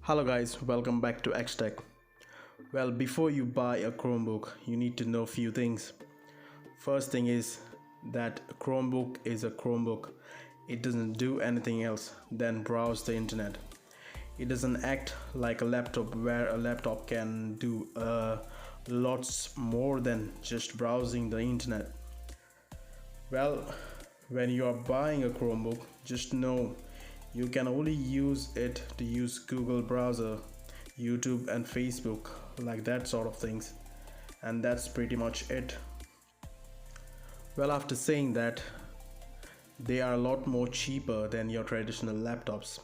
Hello guys, welcome back to XTech. Well, before you buy a Chromebook, you need to know few things. First thing is that a Chromebook is a Chromebook. It doesn't do anything else than browse the internet. It doesn't act like a laptop where a laptop can do lots more than just browsing the internet. Well, when you are buying a Chromebook, just know you can only use it to use Google browser, YouTube and Facebook, like that sort of things. And that's pretty much it. Well, after saying that, they are a lot more cheaper than your traditional laptops.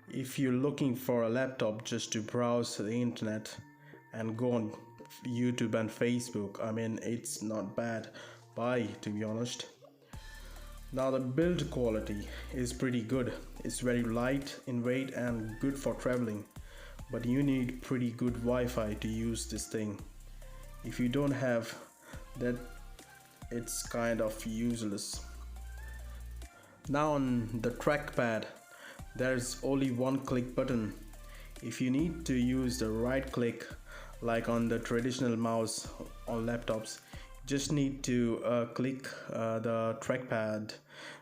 If you're looking for a laptop just to browse the internet and go on YouTube and Facebook, I mean, it's not bad buy, to be honest. Now the build quality is pretty good. It's very light in weight and good for traveling, but you need pretty good Wi-Fi to use this thing. If you don't have that, it's kind of useless. Now on the trackpad, there's only one click button. If you need to use the right click like on the traditional mouse on laptops, just need to click the trackpad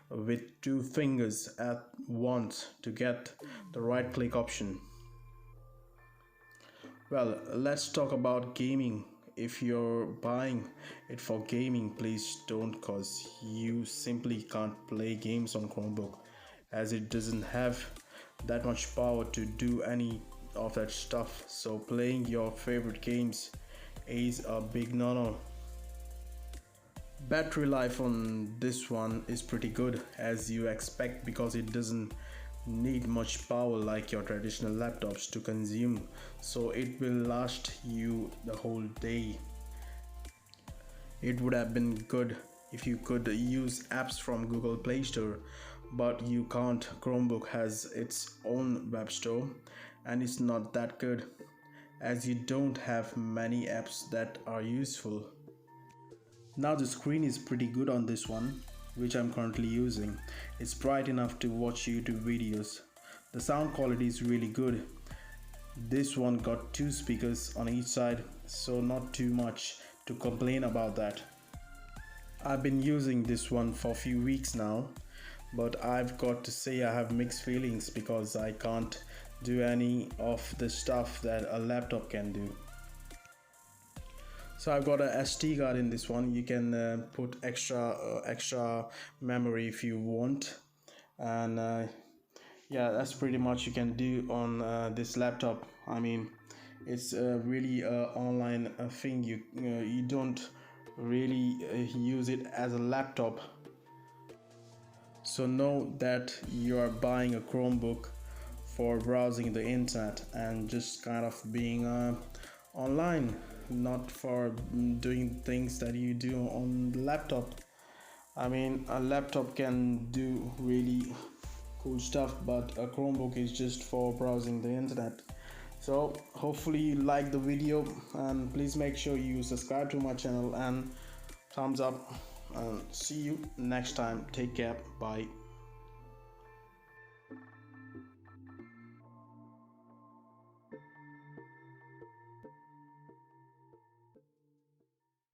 with two fingers at once to get the right click option. Well, let's talk about gaming. If you're buying it for gaming, please don't, cause you simply can't play games on Chromebook as it doesn't have that much power to do any of that stuff. So playing your favorite games is a big no-no. Battery life on this one is pretty good as you expect, because it doesn't need much power like your traditional laptops to consume, so it will last you the whole day. It would have been good if you could use apps from Google Play Store, but you can't. Chromebook has its own web store and it's not that good as you don't have many apps that are useful. Now the screen is pretty good on this one, which I'm currently using. It's bright enough to watch YouTube videos. The sound quality is really good. This one got two speakers on each side, so not too much to complain about that. I've been using this one for a few weeks now, but I've got to say I have mixed feelings because I can't do any of the stuff that a laptop can do. So I've got a SD card in this one. You can put extra memory if you want, and yeah, that's pretty much you can do on this laptop. I mean, it's really a online thing. You don't really use it as a laptop. So know that you are buying a Chromebook for browsing the internet and just kind of being online, not for doing things that you do on the laptop. I mean, a laptop can do really cool stuff, but a Chromebook is just for browsing the internet. So hopefully you like the video, and please make sure you subscribe to my channel and thumbs up, and see you next time. Take care, bye.